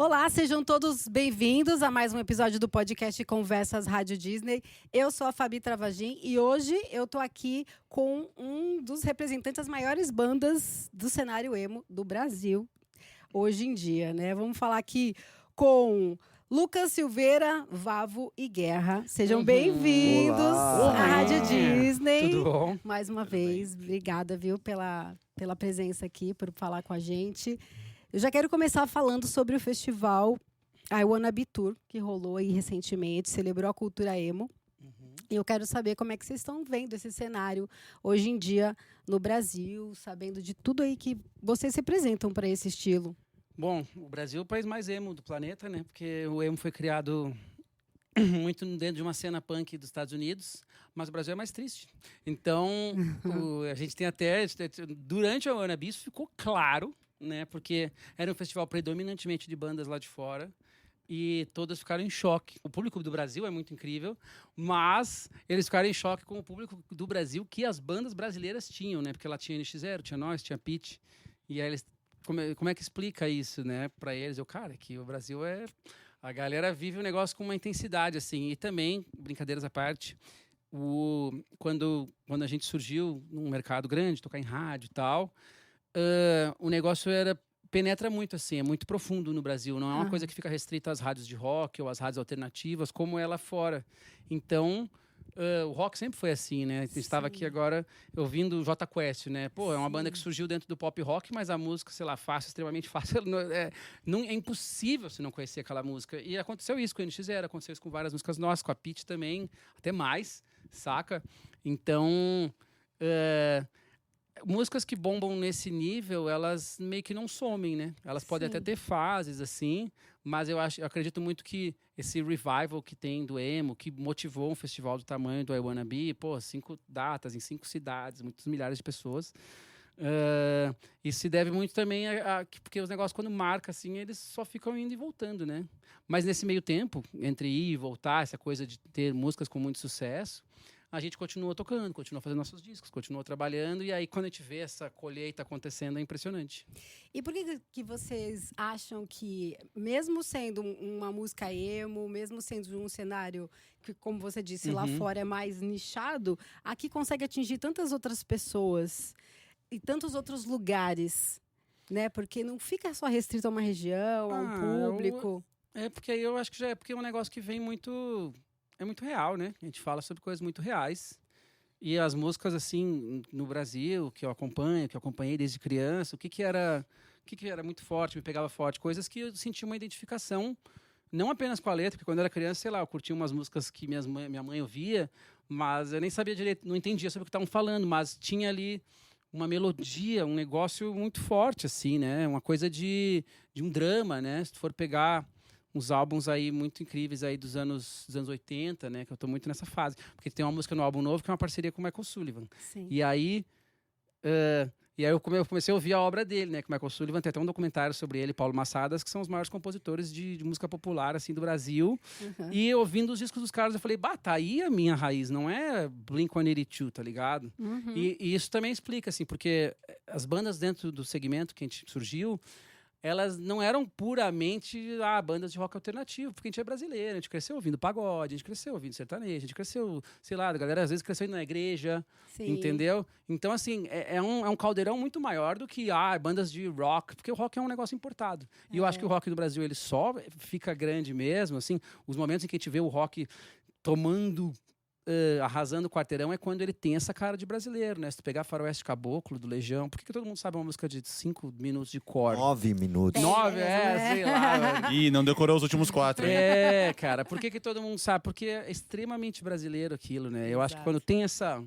Olá, sejam todos bem-vindos a mais um episódio do podcast Conversas Rádio Disney. Eu sou a Fabi Travagin e hoje eu tô aqui com um dos representantes das maiores bandas do cenário emo do Brasil, hoje em dia, né? Vamos falar aqui com Lucas Silveira, Vavo e Guerra. Sejam bem-vindos à Rádio Disney. Tudo bom? Mais uma vez, obrigada, viu, pela presença aqui, por falar com a gente. Eu já quero começar falando sobre o festival I Wanna Be Tour, que rolou aí recentemente, celebrou a cultura emo. E eu quero saber como é que vocês estão vendo esse cenário hoje em dia no Brasil, sabendo de tudo aí que vocês representam para esse estilo. Bom, o Brasil é o país mais emo do planeta, né? Porque o emo foi criado muito dentro de uma cena punk dos Estados Unidos, mas o Brasil é mais triste. Então, a gente tem até... Durante a I Wanna Be, isso ficou claro, né? Porque era um festival predominantemente de bandas lá de fora e todas ficaram em choque. O público do Brasil é muito incrível, mas eles ficaram em choque com o público do Brasil que as bandas brasileiras tinham, né? Porque lá tinha NX0, tinha nós, tinha Pitty, e aí eles... Como é que explica isso, né, para eles? Cara, que o Brasil é... A galera vive o negócio com uma intensidade, assim. E também, brincadeiras à parte, quando a gente surgiu num mercado grande, tocar em rádio e tal, o negócio penetra muito, assim, é muito profundo no Brasil. Não é uma coisa que fica restrita às rádios de rock ou às rádios alternativas, como é lá fora. Então... o rock sempre foi assim, né? A gente estava aqui agora ouvindo o Jota Quest, né? Pô, é uma banda que surgiu dentro do pop rock, mas a música, sei lá, fácil, extremamente fácil. É impossível você não conhecer aquela música. E aconteceu isso com o NX0, aconteceu isso com várias músicas nossas, com a Pitty também, até mais, saca? Então, músicas que bombam nesse nível, elas meio que não somem, né? Elas podem até ter fases, assim, mas eu acredito muito que esse revival que tem do emo, que motivou um festival do tamanho do I Wanna Be, 5 datas em 5 cidades, muitos milhares de pessoas. Isso se deve muito também porque os negócios, quando marca, assim, eles só ficam indo e voltando, né? Mas nesse meio tempo, entre ir e voltar, essa coisa de ter músicas com muito sucesso, a gente continua tocando, continua fazendo nossos discos, continua trabalhando, e aí quando a gente vê essa colheita acontecendo é impressionante. E por que vocês acham que, mesmo sendo uma música emo, mesmo sendo um cenário que, como você disse, lá fora é mais nichado, aqui consegue atingir tantas outras pessoas e tantos outros lugares, né? Porque não fica só restrito a uma região, a um público. Porque aí eu acho que já é porque é um negócio que vem muito... É muito real, né? A gente fala sobre coisas muito reais. E as músicas, assim, no Brasil, que eu acompanhei desde criança, o que era muito forte, me pegava forte? Coisas que eu sentia uma identificação, não apenas com a letra, porque quando eu era criança, sei lá, eu curtia umas músicas que minha mãe ouvia, mas eu nem sabia direito, não entendia sobre o que estavam falando, mas tinha ali uma melodia, um negócio muito forte, assim, né? Uma coisa de um drama, né? Se tu for pegar... uns álbuns aí muito incríveis aí dos anos 80, né? Que eu tô muito nessa fase. Porque tem uma música no álbum novo que é uma parceria com o Michael Sullivan. Sim. E aí eu comecei a ouvir a obra dele, né? Que o Michael Sullivan tem até um documentário sobre ele, Paulo Massadas, que são os maiores compositores de música popular, assim, do Brasil. E ouvindo os discos dos caras, eu falei, tá aí a minha raiz, não é Blink-182, tá ligado? E isso também explica, assim, porque as bandas dentro do segmento que a gente surgiu, elas não eram puramente bandas de rock alternativo, porque a gente é brasileiro, a gente cresceu ouvindo pagode, a gente cresceu ouvindo sertanejo, a gente cresceu, sei lá, a galera às vezes cresceu indo na igreja, entendeu? Então, assim, é um caldeirão muito maior do que bandas de rock, porque o rock é um negócio importado. E eu acho que o rock do Brasil, ele só fica grande mesmo, assim, os momentos em que a gente vê o rock tomando... arrasando o quarteirão é quando ele tem essa cara de brasileiro, né? Se tu pegar Faroeste Caboclo, do Legião, por que todo mundo sabe uma música de 5 minutos de cor? 9 minutos. 9, sei lá. Ih, não decorou os últimos 4. Cara, por que todo mundo sabe? Porque é extremamente brasileiro aquilo, né? Eu acho que quando tem essa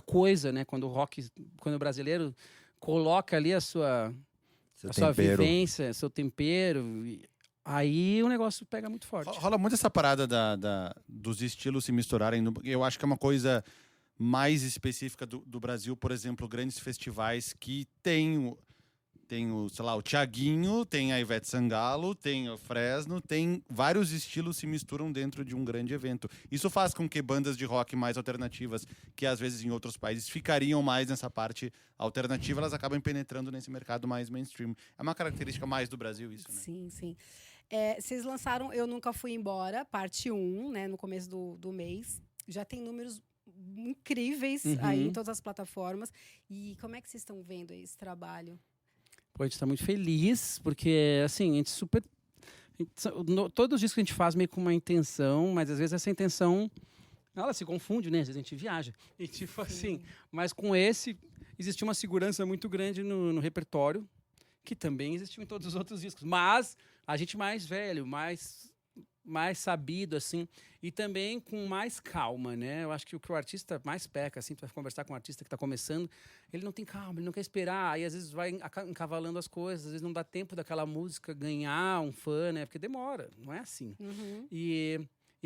coisa, né? Quando o brasileiro coloca ali a sua vivência, seu tempero... Aí o negócio pega muito forte. Rola muito essa parada dos estilos se misturarem. Eu acho que é uma coisa mais específica do Brasil. Por exemplo, grandes festivais que tem sei lá, o Thiaguinho, tem a Ivete Sangalo, tem o Fresno, tem vários estilos se misturam dentro de um grande evento. Isso faz com que bandas de rock mais alternativas, que às vezes em outros países ficariam mais nessa parte alternativa, elas acabam penetrando nesse mercado mais mainstream. É uma característica mais do Brasil isso, né? Sim, sim. Vocês lançaram Eu Nunca Fui Embora, parte 1, né, no começo do mês. Já tem números incríveis aí em todas as plataformas. E como é que vocês estão vendo aí esse trabalho? Pô, a gente tá muito feliz, porque, assim, a gente super... Todos os discos que a gente faz meio com uma intenção, mas às vezes essa intenção, ela se confunde, né? Às vezes a gente viaja. E tipo assim, mas com esse, existiu uma segurança muito grande no repertório, que também existiu em todos os outros discos. Mas a gente mais velho, mais sabido, assim, e também com mais calma, né? Eu acho que o que o artista mais peca, assim, para conversar com um artista que está começando, ele não tem calma, ele não quer esperar, aí às vezes vai encavalando as coisas, às vezes não dá tempo daquela música ganhar um fã, né? Porque demora, não é assim. E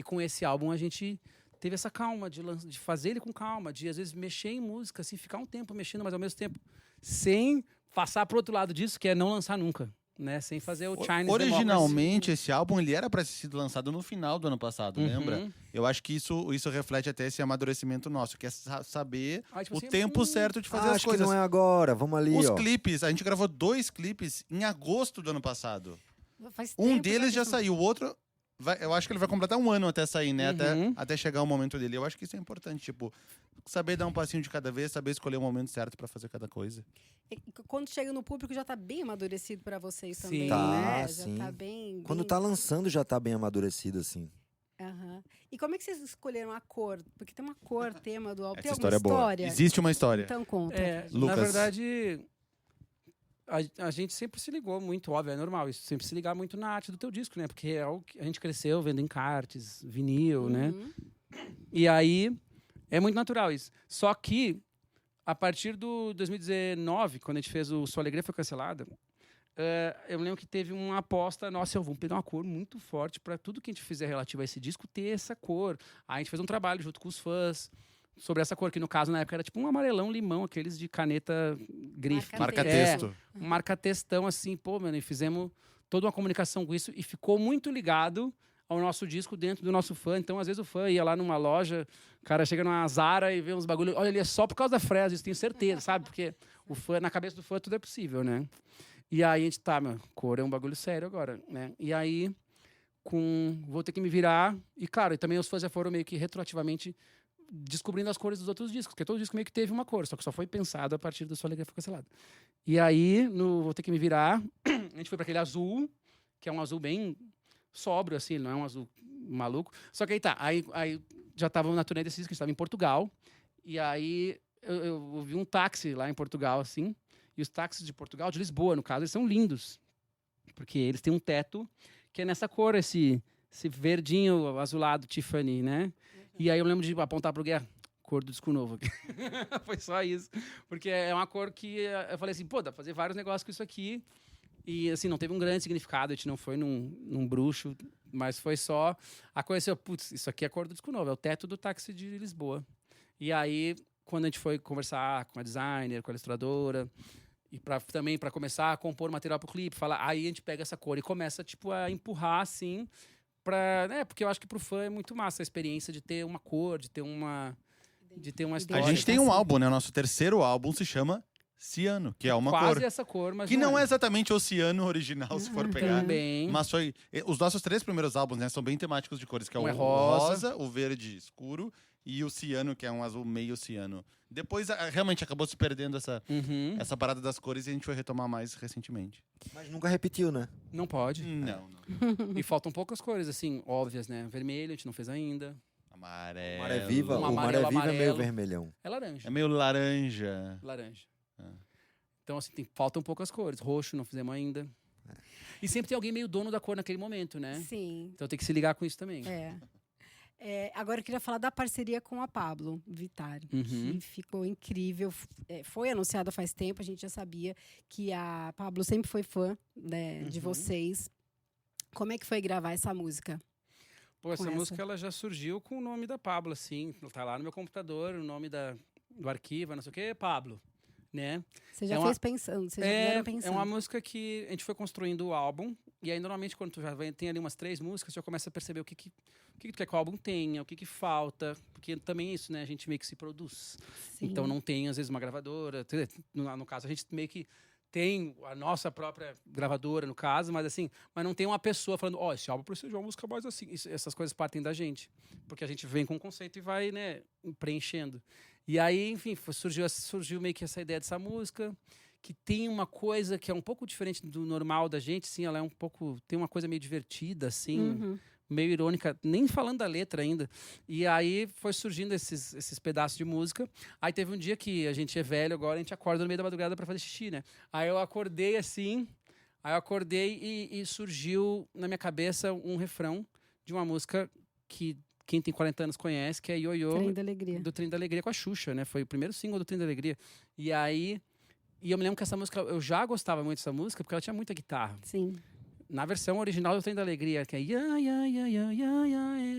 com esse álbum a gente teve essa calma de fazer ele com calma, de às vezes mexer em música, assim, ficar um tempo mexendo, mas ao mesmo tempo sem passar pro outro lado disso, que é não lançar nunca. Né, sem fazer o Chinese Originalmente, esse álbum ele era para ter sido lançado no final do ano passado, lembra? Eu acho que isso reflete até esse amadurecimento nosso, que é saber tipo o assim, tempo certo de fazer as acho coisas. que não é agora, vamos ali, Os ó. clipes, a gente gravou 2 clipes em agosto do ano passado. Faz Um tempo deles já isso- saiu, o outro... eu acho que ele vai completar 1 ano até sair, né? Até chegar o momento dele. Eu acho que isso é importante, tipo... Saber dar um passinho de cada vez, saber escolher o momento certo para fazer cada coisa. Quando chega no público já tá bem amadurecido para vocês Sim. também, Tá, né? sim. Já tá bem... Quando bem... tá lançando já tá bem amadurecido, assim. Aham. E como é que vocês escolheram a cor? Porque tem uma cor, tema do álbum. Tem Essa alguma história é boa. história? Existe uma história. Então conta. na Lucas. verdade, a gente sempre se ligou muito, óbvio, é normal isso, sempre se ligar muito na arte do teu disco, né? Porque é algo que a gente cresceu vendo encartes, vinil, né? E aí, é muito natural isso. Só que, a partir do 2019, quando a gente fez o Sua Alegria Foi Cancelada, eu lembro que teve uma aposta, nossa, vamos pegar uma cor muito forte para tudo que a gente fizer relativo a esse disco ter essa cor. Aí a gente fez um trabalho junto com os fãs sobre essa cor, que no caso, na época, era tipo um amarelão limão, aqueles de caneta grife. Marca-texto. Um marca-textão, assim, pô, mano, e fizemos toda uma comunicação com isso e ficou muito ligado ao nosso disco dentro do nosso fã. Então, às vezes, o fã ia lá numa loja, o cara chega numa Zara e vê uns bagulho. Olha, ele é só por causa da fresa, isso tenho certeza, sabe? Porque o fã, na cabeça do fã, tudo é possível, né? E aí a gente, cor é um bagulho sério agora, né? E aí, vou ter que me virar. E, claro, e também os fãs já foram meio que retroativamente descobrindo as cores dos outros discos, porque todo disco meio que teve uma cor, só que só foi pensado a partir do Sua Alegria Foi Cancelada. E aí, Vou Ter Que Me Virar, a gente foi para aquele azul, que é um azul bem sóbrio, assim, não é um azul maluco. Só que aí já tava na turnê desse disco, a gente estava em Portugal, e aí eu vi um táxi lá em Portugal, assim, e os táxis de Portugal, de Lisboa, no caso, eles são lindos, porque eles têm um teto que é nessa cor, esse verdinho azulado Tiffany, né? E aí eu lembro de apontar pro Guerra, cor do disco novo. Foi só isso. Porque é uma cor que eu falei assim, pô, dá pra fazer vários negócios com isso aqui. E assim, não teve um grande significado, a gente não foi num bruxo, mas foi só a coisa assim, putz, isso aqui é a cor do disco novo, é o teto do táxi de Lisboa. E aí, quando a gente foi conversar com a designer, com a ilustradora, e também para começar a compor material pro clipe, aí a gente pega essa cor e começa, tipo, a empurrar, assim, porque eu acho que pro fã é muito massa a experiência de ter uma cor, de ter uma história. A gente tem um álbum, né? O nosso terceiro álbum se chama Ciano, que é uma quase cor. essa cor, mas Que não é exatamente o ciano original, se for pegar. Também. Mas os nossos 3 primeiros álbuns, né, são bem temáticos de cores, que é o rosa, o verde escuro e o ciano, que é um azul meio ciano. Depois, realmente, acabou se perdendo essa parada das cores e a gente foi retomar mais recentemente. Mas nunca repetiu, né? Não pode. Não. E faltam poucas cores, assim, óbvias, né? Vermelho, a gente não fez ainda. Amarelo. Maré Viva, Um o Maré Viva é meio amarelo. vermelhão. É laranja. É meio laranja. Laranja. Então, assim, faltam poucas cores. Roxo, não fizemos ainda. E sempre tem alguém meio dono da cor naquele momento, né? Sim. Então tem que se ligar com isso também. Agora eu queria falar da parceria com a Pablo Vittar, Uhum. que ficou incrível. Foi anunciada faz tempo, a gente já sabia que a Pablo sempre foi fã, né, de vocês. Como é que foi gravar essa música? Pô, essa com essa. música ela já surgiu com o nome da Pablo, assim. Tá lá no meu computador, o nome do arquivo, não sei o quê, Pablo, né? Você já É uma- fez pensando, vocês já fizeram pensando. É uma música que a gente foi construindo o álbum. E aí, normalmente, quando tu tem ali umas 3 músicas, tu já começa a perceber o que tu quer que o álbum tenha, o que falta. Porque também é isso, né? A gente meio que se produz. Sim. Então, não tem, às vezes, uma gravadora. No caso, a gente meio que tem a nossa própria gravadora, no caso, mas assim, mas não tem uma pessoa falando, esse álbum precisa de uma música mais assim. Essas coisas partem da gente. Porque a gente vem com o conceito e vai, né, preenchendo. E aí, enfim, surgiu meio que essa ideia dessa música, que tem uma coisa que é um pouco diferente do normal da gente, assim, ela é um pouco, tem uma coisa meio divertida, assim, meio irônica, nem falando da letra ainda. E aí foi surgindo esses pedaços de música. Aí teve um dia que a gente é velho agora, a gente acorda no meio da madrugada para fazer xixi, né? Aí eu acordei assim, e surgiu na minha cabeça um refrão de uma música que quem tem 40 anos conhece, que é Ioiô, Trem da Alegria. do Trem da Alegria com a Xuxa, né? Foi o primeiro single do Trem da Alegria. E aí, eu me lembro que essa música, eu já gostava muito dessa música, porque ela tinha muita guitarra. Sim. Na versão original do Trem da Alegria, que é eu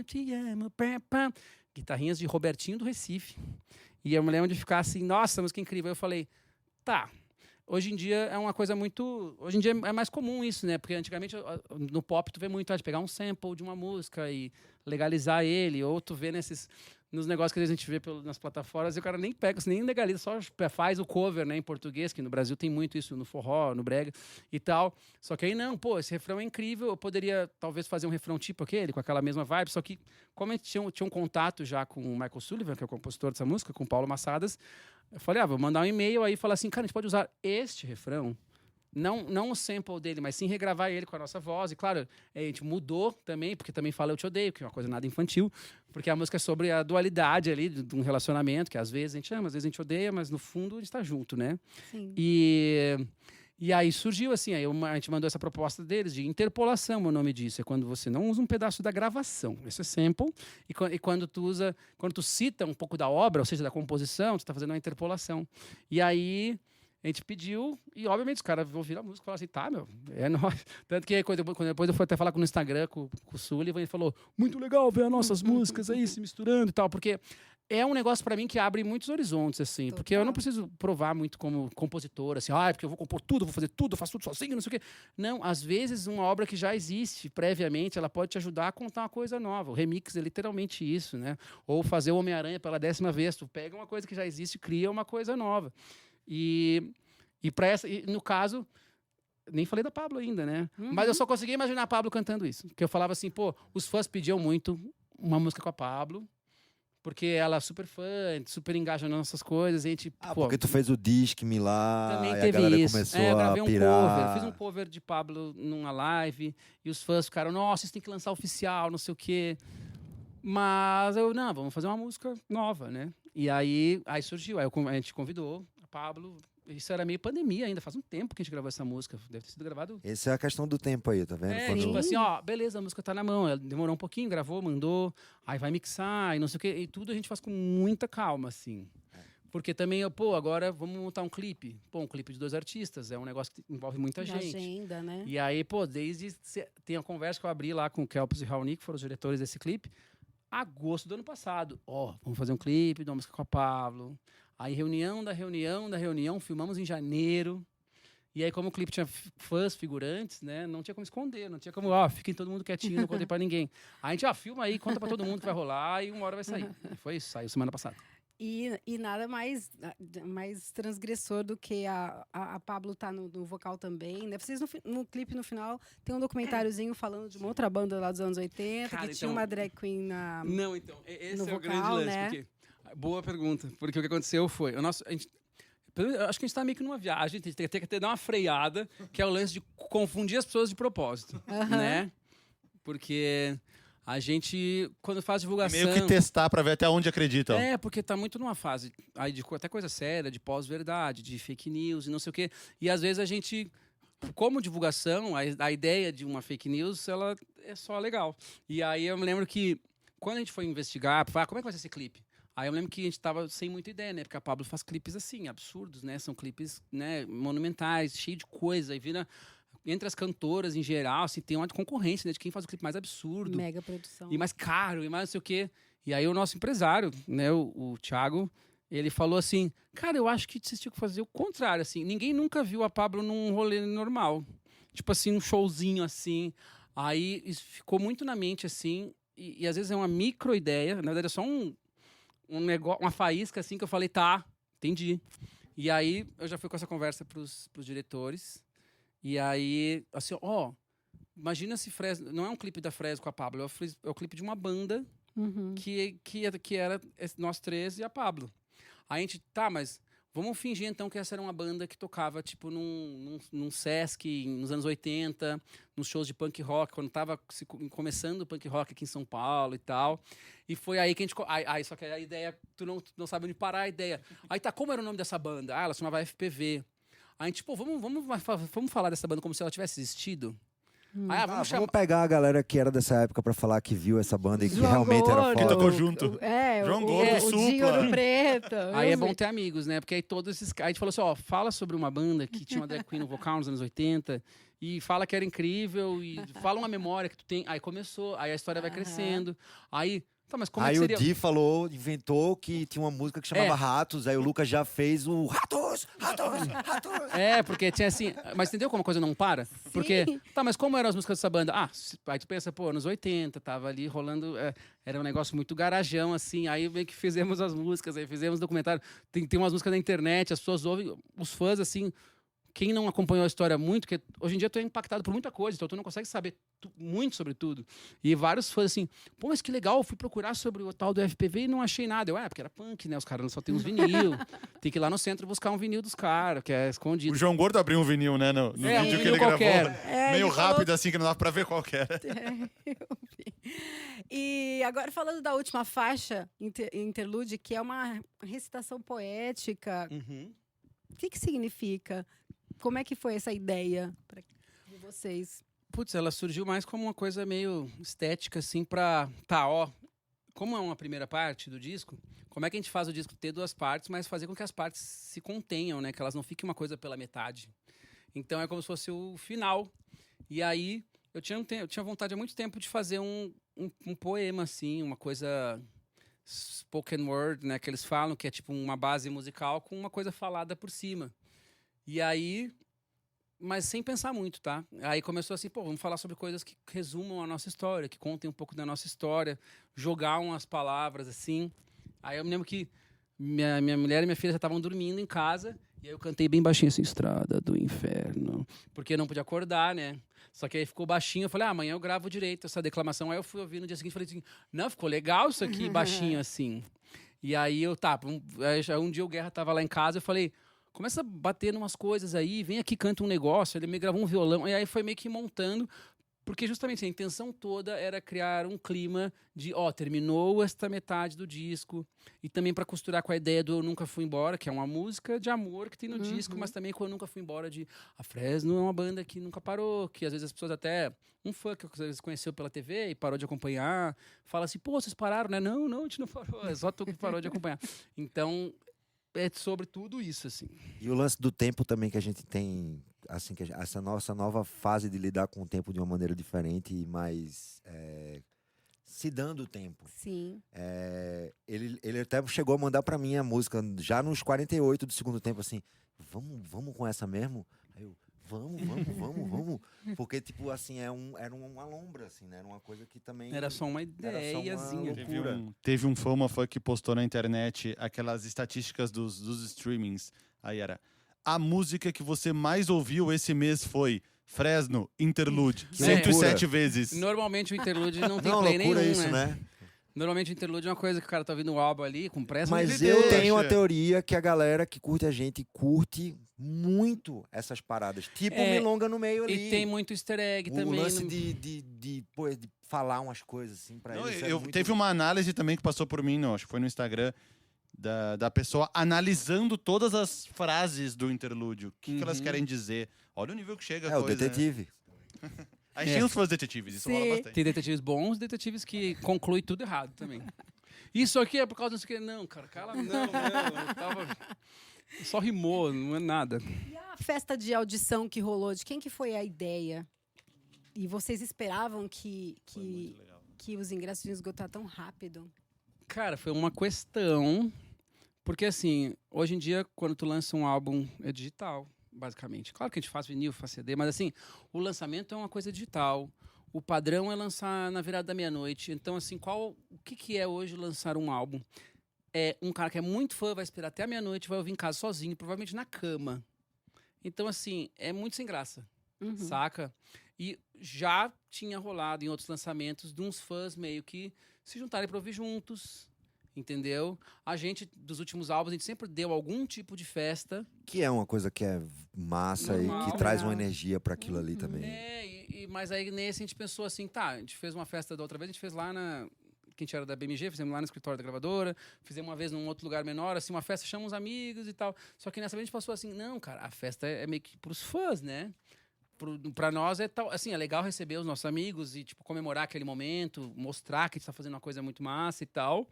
te amo, pam, pam. Guitarrinhas de Robertinho do Recife. E eu me lembro de ficar assim, nossa, música incrível. Eu falei, tá. Hoje em dia é uma coisa muito... Hoje em dia é mais comum isso, né? Porque antigamente no pop tu vê muito de pegar um sample de uma música e legalizar ele, ou tu vê nos negócios que a gente vê nas plataformas e o cara nem pega, nem legaliza, só faz o cover, né, em português, que no Brasil tem muito isso no forró, no brega e tal. Só que aí não, esse refrão é incrível, eu poderia talvez fazer um refrão tipo aquele, com aquela mesma vibe, só que como a gente tinha um contato já com o Michael Sullivan, que é o compositor dessa música, com o Paulo Massadas, eu falei, vou mandar um e-mail aí e falar assim, cara, a gente pode usar este refrão, não o sample dele, mas sim regravar ele com a nossa voz. E claro, a gente mudou também, porque também fala Eu Te Odeio, que é uma coisa nada infantil, porque a música é sobre a dualidade ali de um relacionamento, que às vezes a gente ama, às vezes a gente odeia, mas no fundo a gente tá junto, né? Sim. E aí surgiu assim, a gente mandou essa proposta deles de interpolação, o nome disso. É quando você não usa um pedaço da gravação. Esse é sample. E quando tu cita um pouco da obra, ou seja, da composição, tu está fazendo uma interpolação. E aí a gente pediu, e obviamente os caras ouviram a música e falaram assim, tá, meu, é nóis. Tanto que quando depois eu fui até falar no Instagram com o Sullivan, ele falou, muito legal ver as nossas músicas aí se misturando e tal, porque é um negócio pra mim que abre muitos horizontes, assim. Total. Porque eu não preciso provar muito como compositor, assim, porque eu vou compor tudo, vou fazer tudo, eu faço tudo sozinho, não sei o quê. Não, às vezes uma obra que já existe previamente, ela pode te ajudar a contar uma coisa nova. O remix é literalmente isso, né? Ou fazer o Homem-Aranha pela 10ª vez. Tu pega uma coisa que já existe e cria uma coisa nova. E no caso, nem falei da Pablo ainda, né? Mas eu só consegui imaginar a Pablo cantando isso. Porque eu falava assim, os fãs pediam muito uma música com a Pablo, porque ela é super fã, super engaja nas nossas coisas. E a gente, porque tu fez o Disque-me lá, também e a teve galera isso. começou Eu gravei a um pirar. cover, fiz um cover de Pablo numa live, e os fãs ficaram, nossa, isso tem que lançar oficial, não sei o quê. Mas não, vamos fazer uma música nova, né? E aí surgiu, a gente convidou a Pablo. Isso era meio pandemia ainda, faz um tempo que a gente gravou essa música. Deve ter sido gravado. Essa é a questão do tempo aí, tá vendo? Tipo assim, beleza, a música tá na mão. Ela demorou um pouquinho, gravou, mandou, aí vai mixar e não sei o quê. E tudo a gente faz com muita calma, assim. Porque também, agora vamos montar um clipe. Um clipe de 2 artistas, é um negócio que envolve muita gente. Agenda, né? E aí, tem a conversa que eu abri lá com o Kelps e Raoni, que foram os diretores desse clipe, agosto do ano passado. Vamos fazer um clipe de uma música com a Pablo. Aí, reunião, filmamos em janeiro. E aí, como o clipe tinha fãs, figurantes, né? Não tinha como esconder, não tinha como, fiquem todo mundo quietinho, não contei pra ninguém. Aí a gente, filma aí, conta pra todo mundo que vai rolar e uma hora vai sair. E foi isso, saiu semana passada. E nada mais transgressor do que a Pablo tá no vocal também, né? Vocês no clipe, no final, tem um documentáriozinho falando de uma outra banda lá dos anos 80, Cara, que tinha uma drag queen na... Não, então, esse no é o grande vocal, lance, né? porque... Boa pergunta, porque o que aconteceu foi... Eu acho que a gente tá meio que numa viagem, a gente tem que dar uma freada, que é o lance de confundir as pessoas de propósito, né? Porque a gente, quando faz divulgação... Meio que testar pra ver até onde acreditam. Porque tá muito numa fase aí de até coisa séria, de pós-verdade, de fake news e não sei o quê. E às vezes a gente... Como divulgação, a ideia de uma fake news, ela é só legal. E aí eu me lembro que, quando a gente foi investigar, como é que vai ser esse clipe? Aí eu lembro que a gente tava sem muita ideia, né? Porque a Pablo faz clipes assim, absurdos, né? São clipes, né, monumentais, cheio de coisa. E vira, entre as cantoras em geral, assim, tem uma concorrência, né? De quem faz o clipe mais absurdo. Mega produção. E mais caro, e mais não sei o quê. E aí o nosso empresário, né? O Thiago, ele falou assim, cara, eu acho que vocês tinham que fazer o contrário, assim. Ninguém nunca viu a Pablo num rolê normal. Tipo assim, um showzinho, assim. Aí isso ficou muito na mente, assim. E às vezes é uma micro-ideia. Na verdade, é só um negócio, uma faísca, assim, que eu falei, tá, entendi. E aí, eu já fui com essa conversa pros diretores. E aí, assim, imagina se Fresno... Não é um clipe da Fresno com a Pablo, é o clipe de uma banda Uhum. que era nós três e a Pablo. Aí a gente, mas vamos fingir então que essa era uma banda que tocava, tipo, num Sesc, nos anos 80, nos shows de punk rock, quando tava começando o punk rock aqui em São Paulo e tal. E foi aí que a gente... Aí, só que a ideia, tu não sabe onde parar a ideia. Aí como era o nome dessa banda? Ela se chamava FPV. Aí a gente, vamos falar dessa banda como se ela tivesse existido? Aí, Vamos pegar a galera que era dessa época pra falar que viu essa banda e que realmente era foda. Que tocou junto. João Gordo, o Dinho Ouro Preto. Aí é bom ter amigos, né? Porque aí todos esses... Aí a gente falou assim, fala sobre uma banda que tinha uma drag queen no vocal nos anos 80 e fala que era incrível e fala uma memória que tu tem. Aí começou, aí a história vai crescendo. Aí... mas como aí é que seria? O Di inventou que tinha uma música que chamava Ratos, aí o Lucas já fez o Ratos, Ratos, Ratos. Porque tinha assim... Mas entendeu como a coisa não para? Sim. Porque, mas como eram as músicas dessa banda? Aí tu pensa, anos 80, tava ali rolando... era um negócio muito garajão, assim. Aí meio que fizemos as músicas, aí fizemos documentário. Tem umas músicas na internet, as pessoas ouvem, os fãs, assim... Quem não acompanhou a história muito, porque hoje em dia tu é impactado por muita coisa, então tu não consegue saber muito sobre tudo. E vários fãs assim, mas que legal, eu fui procurar sobre o tal do FPV e não achei nada. Porque era punk, né? Os caras só tem uns vinil. Tem que ir lá no centro buscar um vinil dos caras, que é escondido. O João Gordo abriu um vinil, né? No vídeo que ele qualquer. gravou. Meio rápido, assim, que não dava pra ver qual que era. Eu vi. E agora falando da última faixa, interlude, que é uma recitação poética. Uhum. O que significa? Como é que foi essa ideia de vocês? Ela surgiu mais como uma coisa meio estética, assim, pra... como é uma primeira parte do disco, como é que a gente faz o disco ter duas partes, mas fazer com que as partes se contenham, né? Que elas não fiquem uma coisa pela metade. Então é como se fosse o final. E aí, eu tinha vontade há muito tempo de fazer um poema, assim, uma coisa... spoken word, né? Que eles falam, que é tipo uma base musical com uma coisa falada por cima. E aí, mas sem pensar muito, tá? Aí começou assim, vamos falar sobre coisas que resumam a nossa história, que contem um pouco da nossa história, jogar umas palavras assim. Aí eu me lembro que minha mulher e minha filha já estavam dormindo em casa, e aí eu cantei bem baixinho assim, Estrada do Inferno, porque não podia acordar, né? Só que aí ficou baixinho, eu falei, amanhã eu gravo direito essa declamação. Aí eu fui ouvir no dia seguinte e falei assim, não, ficou legal isso aqui, baixinho assim. E aí um dia o Guerra tava lá em casa, eu falei, começa a bater numas coisas aí, vem aqui, canta um negócio. Ele me gravou um violão, e aí foi meio que montando, porque justamente a intenção toda era criar um clima de, terminou esta metade do disco, e também para costurar com a ideia do Eu Nunca Fui Embora, que é uma música de amor que tem no disco, mas também com Eu Nunca Fui Embora, de a Fresno é uma banda que nunca parou, que às vezes as pessoas até, um fã que às vezes conheceu pela TV e parou de acompanhar, fala assim, vocês pararam, né? Não, a gente não parou, é só tu que parou de acompanhar. Então, é sobre tudo isso, assim. E o lance do tempo também que a gente tem, assim, que essa nossa nova fase de lidar com o tempo de uma maneira diferente e mais se dando o tempo. Sim. Ele até chegou a mandar pra mim a música já nos 48 do segundo tempo, assim, vamos com essa mesmo? Aí eu, vamos. Porque, tipo, assim, era uma lombra, assim, né? Era uma coisa que também... Era só uma ideiazinha. Teve um fã que postou na internet aquelas estatísticas dos streamings. Aí era, a música que você mais ouviu esse mês foi Fresno, Interlude, 107 vezes. Normalmente o Interlude não tem play nenhum, isso, né? Normalmente o interlude é uma coisa que o cara tá ouvindo o álbum ali, com pressa. Mas eu tenho uma teoria que a galera que curte a gente curte muito essas paradas. Tipo milonga no meio ali. E tem muito easter egg também. O lance de falar umas coisas assim pra eles. Teve uma análise também que passou por mim, acho que foi no Instagram, da pessoa analisando todas as frases do interlúdio. O que elas querem dizer. Olha o nível que chega a coisa. O detetive. Né? A gente tinha os fãs detetives, isso rola bastante. Tem detetives bons, detetives que concluem tudo errado também. Isso aqui é por causa disso que... Não, cara, só rimou, não é nada. E a festa de audição que rolou, de quem que foi a ideia? E vocês esperavam que os ingressos iam esgotar tão rápido? Cara, foi uma questão... Porque, assim, hoje em dia, quando tu lança um álbum, é digital. Basicamente. Claro que a gente faz vinil, faz CD, mas assim, o lançamento é uma coisa digital. O padrão é lançar na virada da meia-noite. Então, assim, o que é hoje lançar um álbum? um cara que é muito fã vai esperar até a meia-noite, vai ouvir em casa sozinho, provavelmente na cama. Então, assim, é muito sem graça, saca? E já tinha rolado em outros lançamentos de uns fãs meio que se juntarem pra ouvir juntos, entendeu? A gente, dos últimos álbuns, a gente sempre deu algum tipo de festa. Que é uma coisa que é massa Normal, e que traz uma legal. energia para aquilo ali também. Mas aí nesse a gente pensou assim, tá, a gente fez uma festa da outra vez, a gente fez lá que a gente era da BMG, fizemos lá no escritório da gravadora, fizemos uma vez num outro lugar menor, assim, uma festa, chamamos uns amigos e tal. Só que nessa vez a gente passou assim, não, cara, a festa é meio que pros fãs, né? Pra nós é tal, assim, é legal receber os nossos amigos e, tipo, comemorar aquele momento, mostrar que a gente tá fazendo uma coisa muito massa e tal.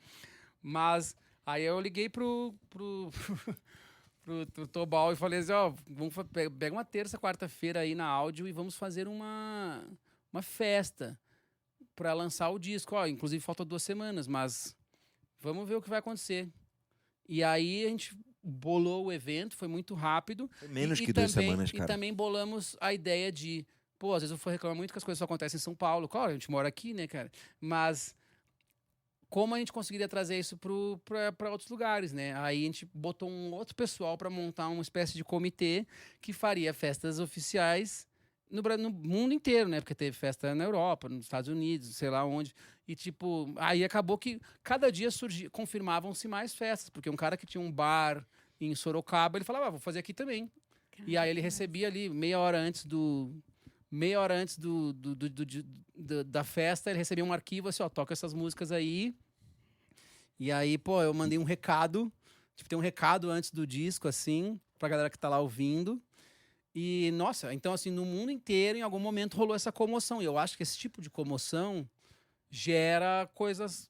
Mas aí eu liguei pro Tobal e falei assim, ó, pega uma terça, quarta-feira aí na áudio e vamos fazer uma festa para lançar o disco. Ó, inclusive falta 2 semanas, mas vamos ver o que vai acontecer. E aí a gente bolou o evento, foi muito rápido. Foi menos E que 2 também- semanas, E cara. também bolamos a ideia de, pô, às vezes eu for reclamar muito que as coisas só acontecem em São Paulo. Claro, a gente mora aqui, né, cara? Mas como a gente conseguiria trazer isso para outros lugares, né? Aí a gente botou um outro pessoal para montar uma espécie de comitê que faria festas oficiais no mundo inteiro, né? Porque teve festa na Europa, nos Estados Unidos, sei lá onde. E, tipo, aí acabou que cada dia confirmavam-se mais festas, porque um cara que tinha um bar em Sorocaba, ele falava, vou fazer aqui também. E aí ele recebia ali, meia hora antes da festa, ele recebia um arquivo assim, ó, toca essas músicas aí. E aí, pô, eu mandei um recado, tipo, tem um recado antes do disco, assim, pra galera que tá lá ouvindo. E, nossa, então, assim, no mundo inteiro, em algum momento, rolou essa comoção. E eu acho que esse tipo de comoção gera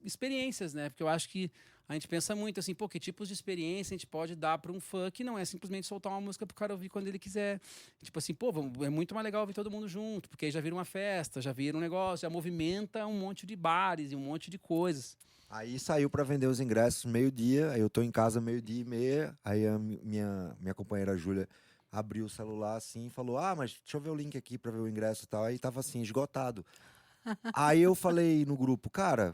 experiências, né? Porque eu acho que a gente pensa muito assim, pô, que tipos de experiência a gente pode dar para um fã que não é simplesmente soltar uma música pro cara ouvir quando ele quiser. Tipo assim, pô, é muito mais legal ouvir todo mundo junto, porque aí já vira uma festa, já vira um negócio, já movimenta um monte de bares e um monte de coisas. Aí saiu para vender os ingressos meio-dia, aí eu tô em casa meio-dia e meia, aí a minha companheira Júlia abriu o celular assim e falou, mas deixa eu ver o link aqui para ver o ingresso e tal, aí tava assim, esgotado. Aí eu falei no grupo, cara,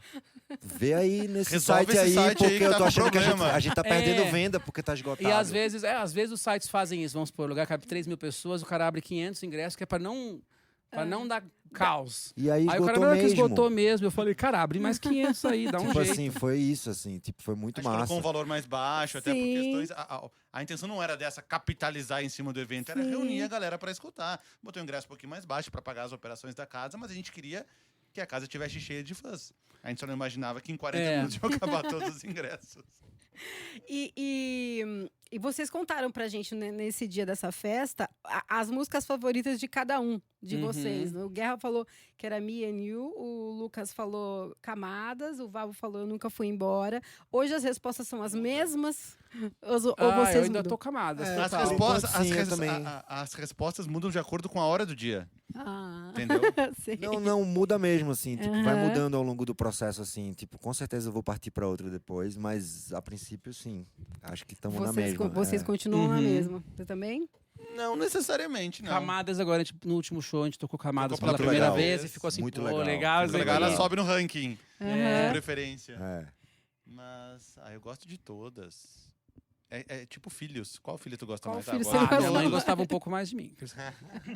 vê aí nesse Resolve site esse aí, site aí porque que eu tá tô com achando que problema. a gente tá perdendo É. venda porque tá esgotado. E às vezes os sites fazem isso, vamos supor, o lugar cabe 3 mil pessoas, o cara abre 500 ingressos, que é para não dar caos. E aí Aí o cara, esgotou não, é que mesmo. esgotou mesmo. Eu falei, cara, abre mais 500 aí, dá um Tipo jeito. assim, foi isso, assim, tipo, foi muito Acho que massa. colocou um valor mais baixo, até por Sim. questões. A intenção não era dessa capitalizar em cima do evento, era reunir a galera para escutar. Botou o ingresso um pouquinho mais baixo para pagar as operações da casa, mas a gente queria que a casa estivesse cheia de fãs. A gente só não imaginava que em 40 minutos iam acabar todos os ingressos. E vocês contaram pra gente nesse dia dessa festa as músicas favoritas de cada um de vocês. O Guerra falou que era Me and You, o Lucas falou Camadas, o Vavo falou Eu Nunca Fui Embora. Hoje as respostas são as mesmas? Ou Eu vocês ainda mudam? tô camadas. É, As total. respostas, Sim, eu também. as respostas mudam de acordo com a hora do dia. Ah. Entendeu? Sei. Não, muda mesmo, assim, tipo, vai Aham. mudando ao longo do processo, assim, tipo, com certeza eu vou partir pra outra depois, mas a princípio, sim, acho que estamos na mesma. Vocês continuam na Uhum. mesma. Você também? Não necessariamente, não. Camadas agora, tipo, no último show, a gente tocou Camadas Tocou pela muito primeira legal. vez e ficou assim, Muito pô, legal. legal. Muito isso Legal, ela aqui. sobe no ranking de Aham. preferência. É. Mas, eu gosto de todas. É tipo filhos. Qual filho tu gosta Qual mais? filho você Agora, gosta Minha mãe mais? gostava um pouco mais de mim.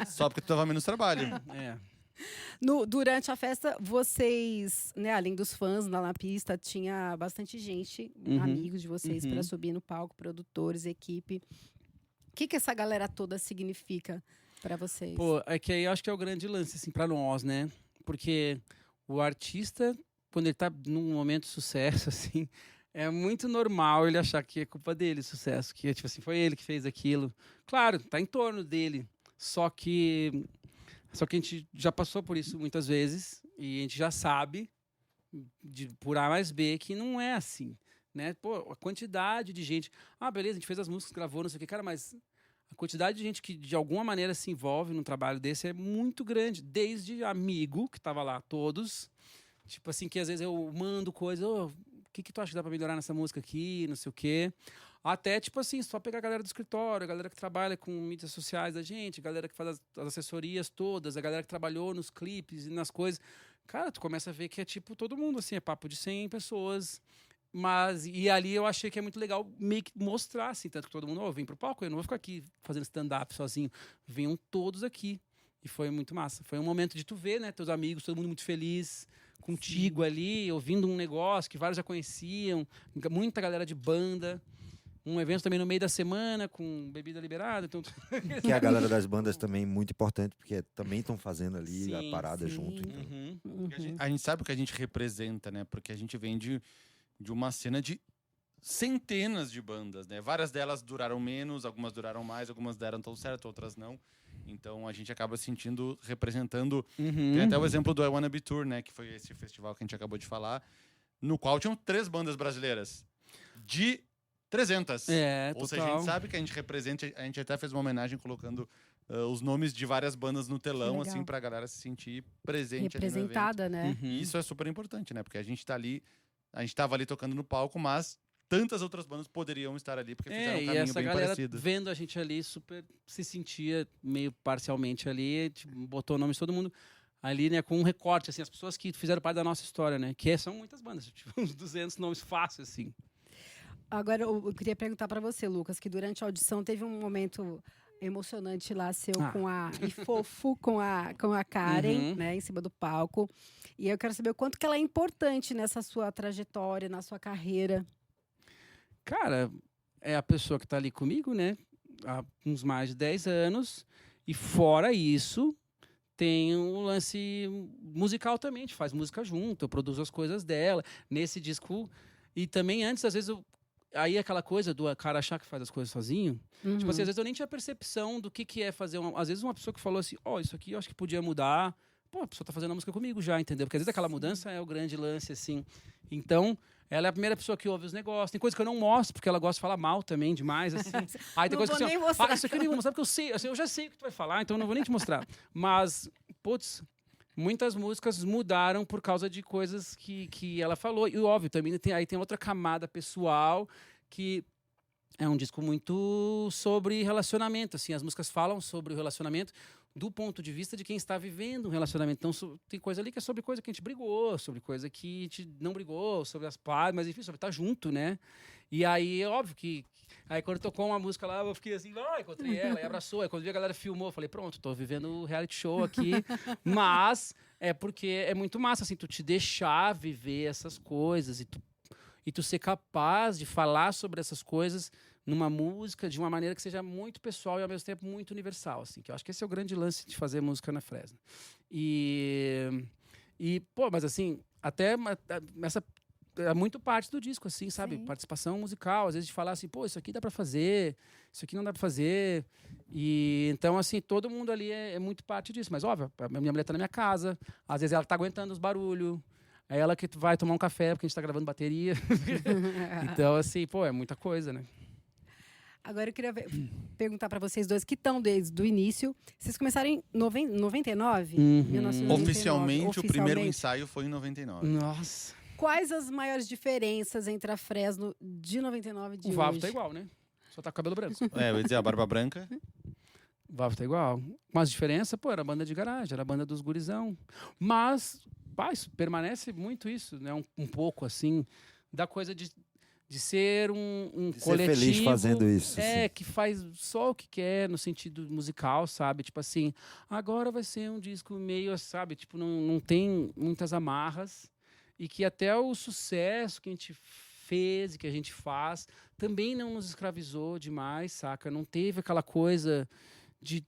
Só porque tu dava menos trabalho. É. Durante a festa, vocês, né, além dos fãs lá na pista, tinha bastante gente, Uhum. amigos de vocês, Uhum. para subir no palco, produtores, equipe. O que essa galera toda significa para vocês? Pô, é que aí eu acho que é o grande lance, assim, pra nós, né? Porque o artista, quando ele tá num momento de sucesso, assim, é muito normal ele achar que é culpa dele o sucesso, que, tipo assim, foi ele que fez aquilo. Claro, tá em torno dele, só que a gente já passou por isso muitas vezes e a gente já sabe, por A mais B, que não é assim, né? Pô, a quantidade de gente... beleza, a gente fez as músicas, gravou, não sei o que, cara, mas... A quantidade de gente que, de alguma maneira, se envolve num trabalho desse é muito grande. Desde amigo, que tava lá, todos. Tipo assim, que às vezes eu mando coisa... o que tu acha que dá pra melhorar nessa música aqui? Não sei o quê. Até, tipo assim, só pegar a galera do escritório, a galera que trabalha com mídias sociais da gente, a galera que faz as assessorias todas, a galera que trabalhou nos clipes e nas coisas. Cara, tu começa a ver que é tipo todo mundo, assim, é papo de 100 pessoas E ali eu achei que é muito legal meio que mostrar, assim, tanto que todo mundo, vem pro palco, eu não vou ficar aqui fazendo stand-up sozinho. Venham todos aqui. E foi muito massa. Foi um momento de tu ver, né, teus amigos, todo mundo muito feliz contigo ali, ouvindo um negócio que vários já conheciam, muita galera de banda. Um evento também no meio da semana, com bebida liberada. Então... Que a galera das bandas também muito importante, porque também estão fazendo ali Sim, a parada sim. junto. Então. A gente sabe o que a gente representa, né? Porque a gente vem de uma cena de centenas de bandas, né? Várias delas duraram menos, algumas duraram mais, algumas deram tão certo, outras não. Então a gente acaba sentindo, representando. Tem até o exemplo do I Wanna Be Tour, né? Que foi esse festival que a gente acabou de falar, no qual tinham 3 bandas brasileiras. De 300. Ou seja, a gente sabe que a gente representa. A gente até fez uma homenagem colocando os nomes de várias bandas no telão, assim, pra galera se sentir presente ali no evento. Representada, né? E isso é super importante, né? Porque a gente tá ali, a gente tava ali tocando no palco, mas tantas outras bandas poderiam estar ali, porque fizeram um caminho e essa bem galera parecido. vendo a gente ali, super se sentia meio parcialmente ali, tipo, botou o nome de todo mundo ali, né, com um recorte, assim, as pessoas que fizeram parte da nossa história, né, que são muitas bandas, tipo, uns 200 nomes fáceis, assim. Agora, eu queria perguntar para você, Lucas, que durante a audição teve um momento emocionante lá seu e fofo com a Karen, né, em cima do palco. E eu quero saber o quanto que ela é importante nessa sua trajetória, na sua carreira. Cara, é a pessoa que tá ali comigo, né, há uns mais de 10 anos. E fora isso, tem um lance musical também. A gente faz música junto, eu produzo as coisas dela. Nesse disco... E também antes, às vezes, aí aquela coisa do cara achar que faz as coisas sozinho. Tipo assim, às vezes eu nem tinha percepção do que é fazer às vezes uma pessoa que falou assim, isso aqui eu acho que podia mudar. Pô, a pessoa tá fazendo a música comigo já, entendeu? Porque às vezes aquela mudança é o grande lance, assim. Então, ela é a primeira pessoa que ouve os negócios. Tem coisa que eu não mostro, porque ela gosta de falar mal também, demais, assim. Aí tem Não coisa vou que nem mostrar. isso aqui eu nem vou mostrar, porque eu sei, assim, eu já sei o que tu vai falar, então eu não vou nem te mostrar. Mas, putz, muitas músicas mudaram por causa de coisas que ela falou. E óbvio, também tem outra camada pessoal, que é um disco muito sobre relacionamento, assim. As músicas falam sobre o relacionamento do ponto de vista de quem está vivendo um relacionamento. Então, tem coisa ali que é sobre coisa que a gente brigou, sobre coisa que a gente não brigou, sobre as paz, mas enfim, sobre estar junto, né? E aí, é óbvio que... Aí, quando tocou uma música lá, eu fiquei assim, encontrei ela, e abraçou. Aí, quando vi a galera filmou, eu falei, pronto, tô vivendo o reality show aqui. Mas é porque é muito massa, assim, tu te deixar viver essas coisas e tu ser capaz de falar sobre essas coisas numa música de uma maneira que seja muito pessoal e ao mesmo tempo muito universal, assim, que eu acho que esse é o grande lance de fazer música na Fresno. Pô, mas assim, até essa é muito parte do disco, assim, sabe? Sim. Participação musical, às vezes de falar assim, pô, isso aqui dá pra fazer, isso aqui não dá pra fazer. E então, assim, todo mundo ali é muito parte disso. Mas, óbvio, a minha mulher tá na minha casa, às vezes ela tá aguentando os barulhos. É ela que vai tomar um café, porque a gente tá gravando bateria. Então, assim, pô, é muita coisa, né? Agora eu queria perguntar para vocês dois que estão desde o início. Vocês começaram em 99? 1999. Oficialmente, o primeiro ensaio foi em 99. Nossa. Quais as maiores diferenças entre a Fresno de 99 e de hoje? O Vavo tá igual, né? Só tá com cabelo branco. Eu ia dizer, a Barba Branca. O Vavo tá igual. Mas a diferença, pô, era a banda de garagem, era a banda dos gurizão. Mas, permanece muito isso, né? Um pouco, assim, da coisa de ser um de coletivo. Ser feliz fazendo isso. Sim. Que faz só o que quer no sentido musical, sabe? Tipo assim, agora vai ser um disco meio, sabe? Tipo, não tem muitas amarras. E que até o sucesso que a gente fez e que a gente faz também não nos escravizou demais, saca? Não teve aquela coisa de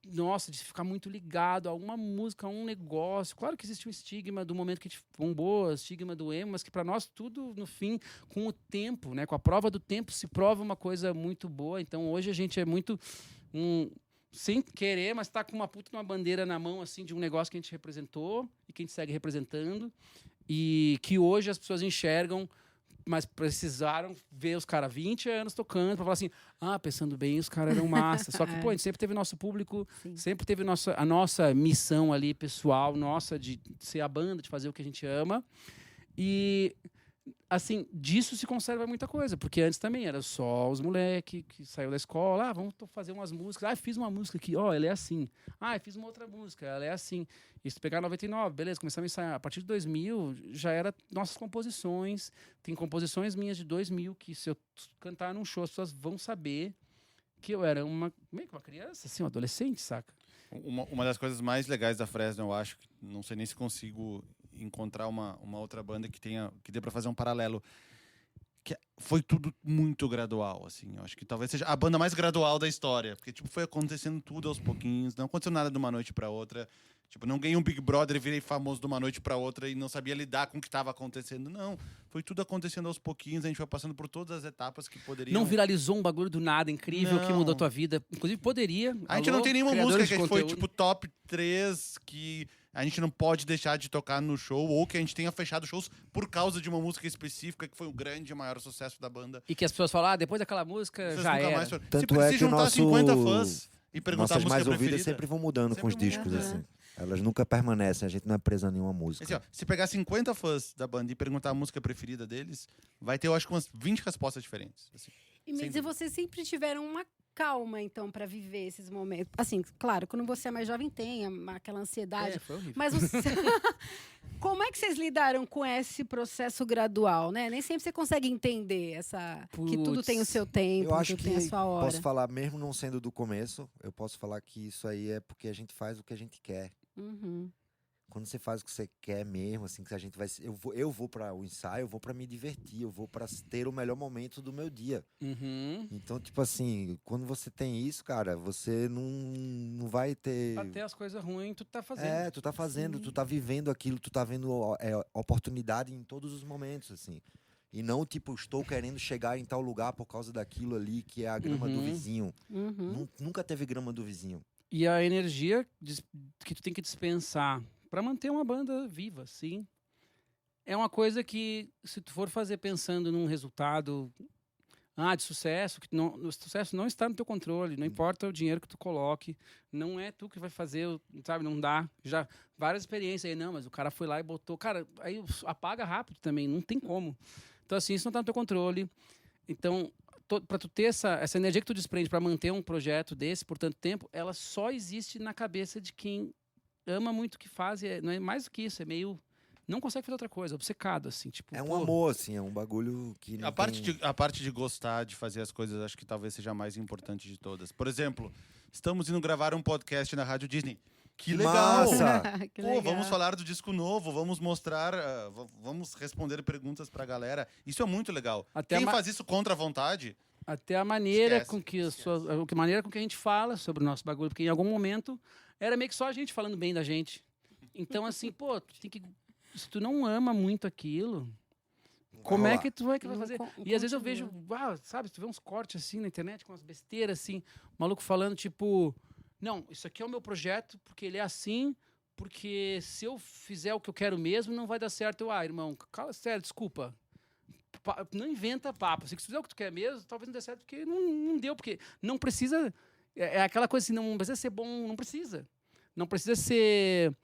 ficar muito ligado a uma música, a um negócio. Claro que existe um estigma do momento que a gente bombou, o estigma do emo, mas que para nós tudo, no fim, com o tempo, né? Com a prova do tempo, se prova uma coisa muito boa. Então, hoje a gente é muito... sem querer, mas tá com uma puta uma bandeira na mão, assim, de um negócio que a gente representou e que a gente segue representando. E que hoje as pessoas enxergam, mas precisaram ver os caras 20 anos tocando para falar assim, pensando bem, os caras eram massa. Só que, pô, a gente sempre teve nosso público, sempre teve a nossa missão ali, pessoal, nossa, de ser a banda, de fazer o que a gente ama. E assim, disso se conserva muita coisa. Porque antes também era só os moleques que saiu da escola. Vamos fazer umas músicas. Fiz uma música aqui. Ela é assim. Fiz uma outra música. Ela é assim. E se pegar 99, beleza, começamos a ensaiar. A partir de 2000, já era nossas composições. Tem composições minhas de 2000 que se eu cantar num show, as pessoas vão saber que eu era meio que uma criança, assim, um adolescente, saca? Uma das coisas mais legais da Fresno, eu acho, não sei nem se consigo encontrar uma outra banda que dê pra fazer um paralelo, que foi tudo muito gradual, assim. Eu acho que talvez seja a banda mais gradual da história, porque tipo foi acontecendo tudo aos pouquinhos, não aconteceu nada de uma noite pra outra. Tipo, não ganhei um Big Brother e virei famoso de uma noite pra outra e não sabia lidar com o que estava acontecendo. Não, foi tudo acontecendo aos pouquinhos, a gente foi passando por todas as etapas que poderiam... Não viralizou um bagulho do nada incrível que mudou a tua vida. Inclusive, poderia. A gente não tem nenhuma música que foi, tipo, top 3 que a gente não pode deixar de tocar no show, ou que a gente tenha fechado shows por causa de uma música específica que foi o grande e maior sucesso da banda. E que as pessoas falam, depois daquela música Vocês já nunca era. mais... Tanto se é que juntar o nosso... 50 fãs e perguntar Nossas a música mais ouvidas preferida, sempre vão mudando sempre com os muda. discos, assim. Elas nunca permanecem, a gente não é presa a nenhuma música. Assim, ó, se pegar 50 fãs da banda e perguntar a música preferida deles, vai ter, eu acho, umas 20 respostas diferentes. Assim. E vocês sempre tiveram uma calma, então, para viver esses momentos. Assim, claro, quando você é mais jovem tem aquela ansiedade. Foi horrível. Mas como é que vocês lidaram com esse processo gradual, né? Nem sempre você consegue entender que tudo tem o seu tempo, Eu acho tudo tem a sua hora. posso falar, mesmo não sendo do começo, eu posso falar que isso aí é porque a gente faz o que a gente quer. Uhum. Quando você faz o que você quer mesmo, assim, que a gente vai... Eu vou para o ensaio, eu vou para me divertir, eu vou para ter o melhor momento do meu dia. Uhum. Então, tipo assim, quando você tem isso, cara, você não vai ter... Até as coisas ruins, tu tá fazendo. Tu tá fazendo, Sim. tu tá vivendo aquilo, tu tá vendo oportunidade em todos os momentos, assim. E não, tipo, estou querendo chegar em tal lugar por causa daquilo ali, que é a grama do vizinho. Uhum. Nunca teve grama do vizinho. E a energia que tu tem que dispensar para manter uma banda viva, sim. É uma coisa que, se tu for fazer pensando num resultado de sucesso, o sucesso não está no teu controle, não importa o dinheiro que tu coloque, não é tu que vai fazer, sabe, não dá. Já várias experiências aí, não, mas o cara foi lá e botou, cara, aí apaga rápido também, não tem como. Então, assim, isso não está no teu controle. Então, para tu ter essa energia que tu desprende para manter um projeto desse por tanto tempo, ela só existe na cabeça de quem ama muito o que faz, não é mais do que isso, é meio... Não consegue fazer outra coisa, obcecado, assim, tipo... É um amor, assim, é um bagulho que... A parte de gostar de fazer as coisas, acho que talvez seja a mais importante de todas. Por exemplo, estamos indo gravar um podcast na Rádio Disney. Que legal! Massa! Que Pô, legal. vamos falar do disco novo, vamos mostrar, vamos responder perguntas pra galera. Isso é muito legal. Até Quem faz isso contra a vontade... Até a maneira Esquece, com que esquece. a maneira com que a gente fala sobre o nosso bagulho, porque em algum momento era meio que só a gente falando bem da gente. Então, assim, pô, tu tem que... Se tu não ama muito aquilo, como é que tu vai fazer? E às vezes eu vejo, sabe, tu vê uns cortes assim na internet com umas besteiras assim, maluco falando tipo, não, isso aqui é o meu projeto porque ele é assim, porque se eu fizer o que eu quero mesmo, não vai dar certo. Irmão, cala, sério, desculpa. Não inventa papo. Se tu fizer o que tu quer mesmo, talvez não dê certo porque não deu, porque não precisa... É aquela coisa assim, não precisa ser bom, não precisa. Não precisa ser...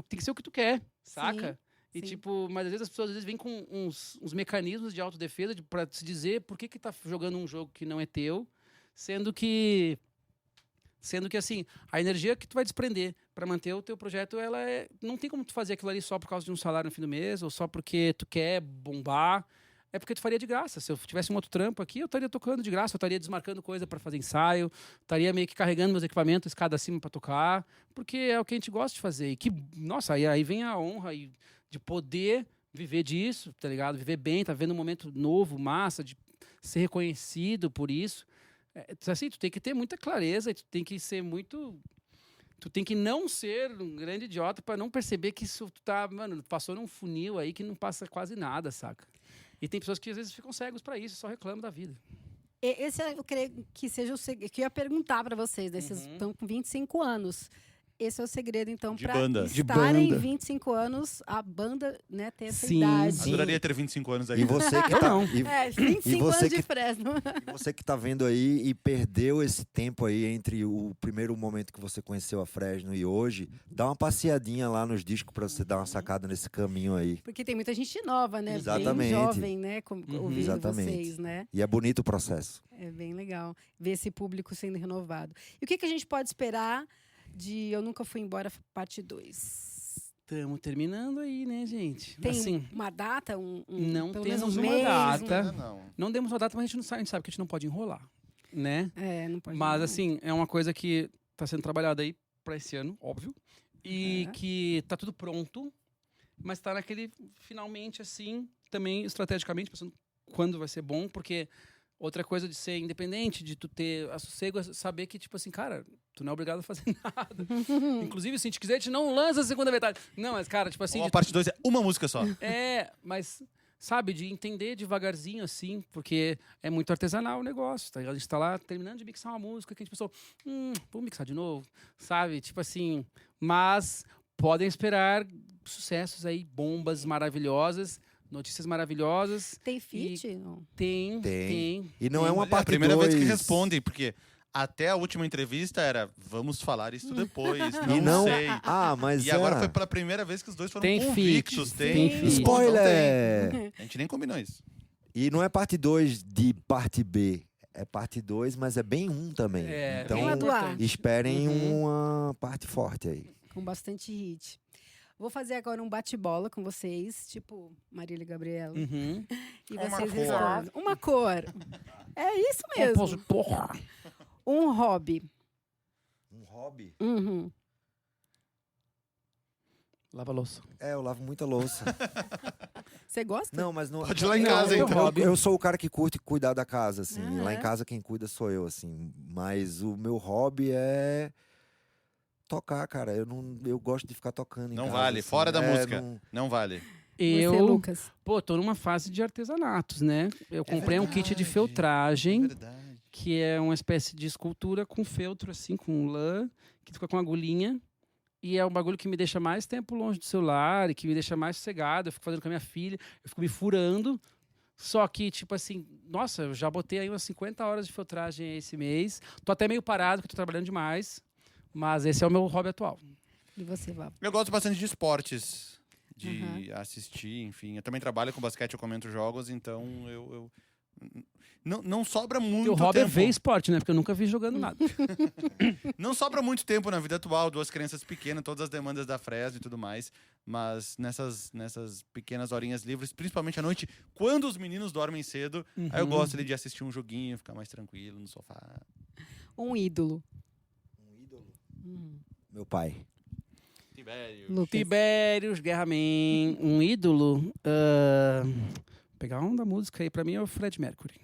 tem que ser o que tu quer, saca? Sim, E sim. tipo, mas às vezes as pessoas vêm com uns mecanismos de autodefesa para se dizer por que tá jogando um jogo que não é teu, sendo que assim, a energia que tu vai desprender para manter o teu projeto, não tem como tu fazer aquilo ali só por causa de um salário no fim do mês ou só porque tu quer bombar. É porque tu faria de graça. Se eu tivesse um outro trampo aqui, eu estaria tocando de graça, eu estaria desmarcando coisa para fazer ensaio, estaria meio que carregando meus equipamentos escada acima para tocar, porque é o que a gente gosta de fazer. E que, nossa, aí vem a honra de poder viver disso, tá ligado? Viver bem, tá vendo um momento novo, massa, de ser reconhecido por isso. Assim, tu tem que ter muita clareza, e tu tem que ser muito... Tu tem que não ser um grande idiota para não perceber que isso passou num funil aí que não passa quase nada, saca? E tem pessoas que às vezes ficam cegos para isso, só reclamam da vida. Esse eu creio que seja o que eu ia perguntar para vocês, desses estão com 25 anos. esse é o segredo, então, De para banda. De estarem banda. 25 anos, a banda, né, ter essa Sim. idade. Adoraria ter 25 anos aí. E você que Eu tá, não. É, 25 você anos de que- Fresno. e você que tá vendo aí e perdeu esse tempo aí entre o primeiro momento que você conheceu a Fresno e hoje, dá uma passeadinha lá nos discos pra você dar uma sacada nesse caminho aí. Porque tem muita gente nova, né? Bem Exatamente. jovem, né? Ouvindo Exatamente. vocês, né? E é bonito o processo. É bem legal ver esse público sendo renovado. E o que a gente pode esperar de Eu Nunca Fui Embora, parte 2? Estamos terminando aí, né, gente? Tem Assim, uma data? não pelo temos menos um uma mês? data. Não. não demos uma data, mas a gente sabe que a gente não pode enrolar, né? Não pode. Mas, não. assim, é uma coisa que está sendo trabalhada aí para esse ano, óbvio. E que tá tudo pronto, mas tá naquele, finalmente, assim, também estrategicamente, pensando quando vai ser bom, porque outra coisa de ser independente, de tu ter a sossego, é saber que, tipo assim, cara, tu não é obrigado a fazer nada. Inclusive, se a gente quiser, a gente não lança a segunda metade. Não, mas, cara, tipo assim... Ou a de- parte 2 é uma música só. mas, sabe, de entender devagarzinho, assim, porque é muito artesanal o negócio. Tá? A gente tá lá terminando de mixar uma música que a gente pensou, vamos mixar de novo, sabe? Tipo assim, mas podem esperar sucessos aí, bombas maravilhosas, notícias maravilhosas. Tem feat? Não. Tem. E não é uma É a parte primeira vez que dois. respondem, porque até a última entrevista era vamos falar isso depois, E não. sei. Mas E agora foi pela primeira vez que os dois foram Tem convictos. feat, Tem tem feat. Spoiler! A gente nem combinou isso. E não é parte 2 de parte B. É parte 2, mas é bem um também. É, Então, bem importante. esperem Uhum. uma parte forte aí. Com bastante hit. Vou fazer agora um bate-bola com vocês, tipo Marília e Gabriela. Uhum. E Uma vocês cor. respondem. Uma cor. É isso mesmo. Compositor. Um hobby. Um hobby? Uhum. Lava a louça. Eu lavo muita louça. Você gosta? Não, mas não. Pode ir lá em Não, casa, eu então. Eu sou o cara que curte cuidar da casa, assim. Ah, Lá é? em casa quem cuida sou eu, assim. Mas o meu hobby é tocar, cara. Eu gosto de ficar tocando em Não casa, vale, assim. fora da música. não- Não vale. Você, Eu, Lucas. tô numa fase de artesanatos, né? Eu comprei um kit de feltragem, Verdade. que é uma espécie de escultura com feltro, assim, com lã, que fica com agulhinha. E é um bagulho que me deixa mais tempo longe do celular e que me deixa mais sossegado. Eu fico fazendo com a minha filha, eu fico me furando. Só que, tipo assim, nossa, eu já botei aí umas 50 horas de feltragem esse mês. Tô até meio parado, porque tô trabalhando demais. Mas esse é o meu hobby atual. E você, Vavo? Eu gosto bastante de esportes, de Uhum. assistir, enfim. Eu também trabalho com basquete, eu comento jogos, então eu não sobra muito Meu hobby é tempo. ver esporte, né? Porque eu nunca vi jogando nada. Não sobra muito tempo na vida atual, duas crianças pequenas, todas as demandas da Fresno e tudo mais. Mas nessas pequenas horinhas livres, principalmente à noite, quando os meninos dormem cedo, aí eu Uhum. gosto ali de assistir um joguinho, ficar mais tranquilo no sofá. Um ídolo. Um ídolo. Uhum. Meu pai. Tibério. Lucas. Tibérios, Guerraman, um ídolo. Pegar um da música aí, pra mim é o Fred Mercury.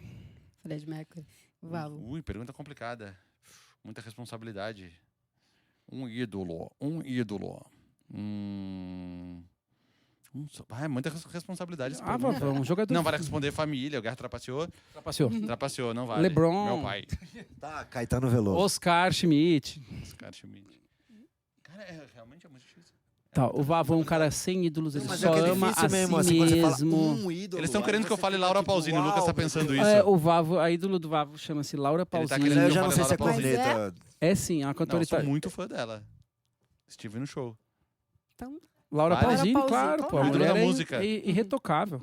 Fred Mercury. Vavo. Ui, pergunta complicada. Muita responsabilidade. Um ídolo. Muita responsabilidade. essa pergunta. Vavão, jogador. Não vale responder família, o Guerra trapaceou. Trapaceou. Trapaceou, não vale. LeBron. Meu pai. Tá, Caetano Veloso. Oscar Schmidt. Oscar Schmidt. Cara, realmente é muito difícil. Tá, o Vavo é um cara sem ídolos, ele Mas só é que é ama difícil a mesmo, si assim, quando você fala mesmo. um ídolo. Eles estão aí querendo que eu você fale fica Laura tipo, Pausini, o Lucas tá uau, pensando meu isso. Deus. O Vavo, a ídolo do Vavo chama-se Laura tá Pausini. querendo Eu que já eu não fale sei se é Laura Pausini. corneta. É sim, é uma Não, eu cantora sou italiana. muito fã dela. Estive no show. Então, Laura Vale. Pausini, Laura claro, Pausini, pô. A claro. mulher Ídolo da é música. irretocável.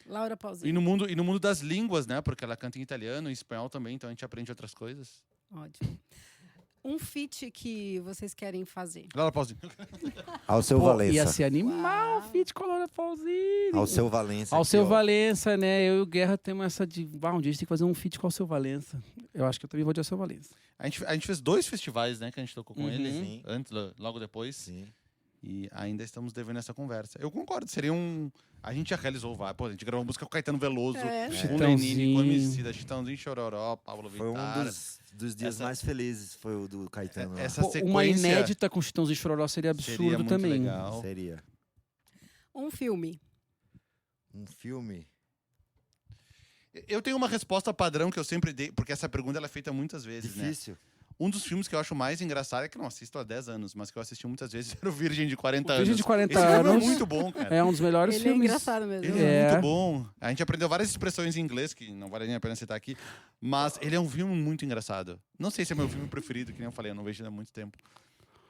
Laura Pausini. E no mundo das línguas, né? Porque ela canta em italiano e espanhol também, então a gente aprende outras coisas. Ótimo. Um feat que vocês querem fazer. Laura Pausini. Alceu Pô, Valença. ia ser animal, Uau. feat com a Laura Pausini. Alceu Valença. Alceu aqui, ó. Valença, né? Eu e o Guerra temos essa de... um dia a gente tem que fazer um feat com o Alceu Valença. Eu acho que eu também vou de Alceu Valença. A gente fez 2 festivais, né? Que a gente tocou com Uhum. ele. Sim. Antes, logo depois. Sim. E ainda estamos devendo essa conversa. Eu concordo, seria um... A gente já realizou, pô, a gente gravou uma música com o Caetano Veloso, com o Lenine, com o MC da Chitãozinho Chororó, Pablo Foi um Vittar. dos dias Essa- mais felizes, foi o do Caetano. lá. Essa Pô, sequência uma inédita com Chitãozinho e Chororó seria absurdo seria muito também. legal. Seria. Um filme. Um filme. Eu tenho uma resposta padrão que eu sempre dei, porque essa pergunta ela é feita muitas vezes, né? Difícil. Um dos filmes que eu acho mais engraçado é que eu não assisto há 10 anos, mas que eu assisti muitas vezes era o Virgem de 40 Virgem anos. de 40 Esse filme é anos. muito bom, cara. É um dos melhores Ele é filmes. engraçado mesmo. Ele é É. muito bom. A gente aprendeu várias expressões em inglês, que não vale nem a pena citar aqui, mas ele é um filme muito engraçado. Não sei se é meu filme preferido, que nem eu falei, eu não vejo ele há muito tempo.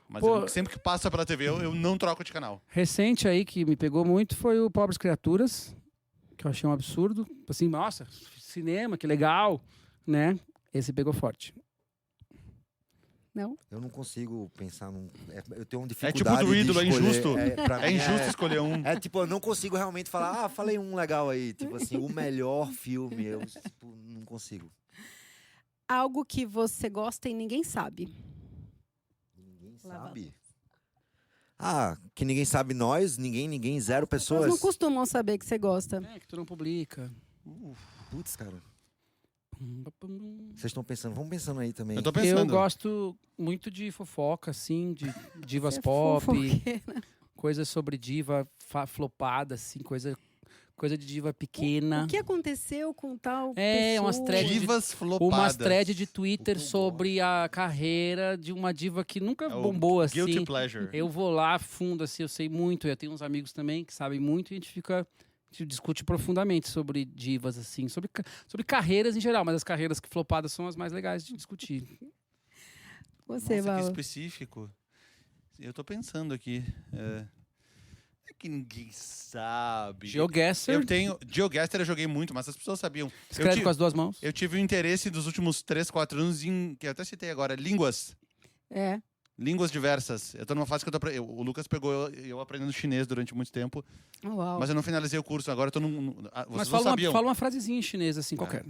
Mas Pô. sempre que passa pela TV, eu não troco de canal. Recente aí que me pegou muito foi o Pobres Criaturas, que eu achei um absurdo. Assim, nossa, cinema, que legal, né? Esse pegou forte. Não? Eu não consigo pensar num. Eu tenho uma É tipo dificuldade. do ídolo, é de escolher. injusto. Pra É mim injusto escolher um. É tipo, eu não consigo realmente falar, falei um legal aí. Tipo assim, o melhor filme. Eu tipo, não consigo. Algo que você gosta e ninguém sabe. Ninguém Lá sabe. Que ninguém sabe nós, ninguém, zero As pessoas não pessoas. costumam saber que você gosta. É, que tu não publica. Putz, cara. Vocês estão pensando, vamos pensando aí também. Eu tô Eu pensando. gosto muito de fofoca, assim, de divas Você é pop, fofoqueira. coisas sobre diva flopada, assim, coisa de diva pequena. O que aconteceu com tal É, pessoa? umas threads Divas flopadas. Umas threads de Twitter O que eu sobre a carreira de uma diva que nunca É o bombou assim. Guilty Pleasure. Eu vou lá a fundo, assim, eu sei muito. Eu tenho uns amigos também que sabem muito e a gente discute profundamente sobre divas, assim, sobre carreiras em geral, mas as carreiras que flopadas são as mais legais de discutir. Você, Nossa, que Vala. específico. Eu tô pensando aqui. É que ninguém sabe. GeoGuessr, Eu tenho. GeoGuessr eu joguei muito, mas as pessoas sabiam. escreve com as duas mãos. Eu tive um interesse dos últimos 3, 4 anos em. Que eu até citei agora, línguas. É. Línguas diversas. Eu tô numa fase que o Lucas pegou eu aprendendo chinês durante muito tempo, Uau. mas eu não finalizei o curso. Agora eu tô Mas vocês fala não sabiam. uma frasezinha em chinês, assim, qualquer.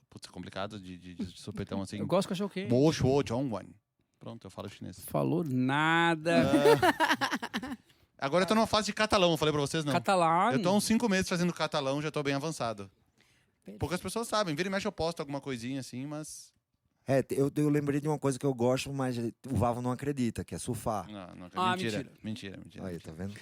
Putz, é complicado de supetão assim. Eu gosto de cachorro quente. Bo shuo zhongwan. Pronto, eu falo chinês. Falou nada. Agora eu tô numa fase de catalão, eu falei pra vocês, não. Catalão. Eu tô há uns 5 meses fazendo catalão, já tô bem avançado. Poucas pessoas sabem. Vira e mexe eu posto alguma coisinha assim, mas... Eu lembrei de uma coisa que eu gosto, mas o Vavo não acredita, que é surfar. Não, mentira. Aí, tá vendo?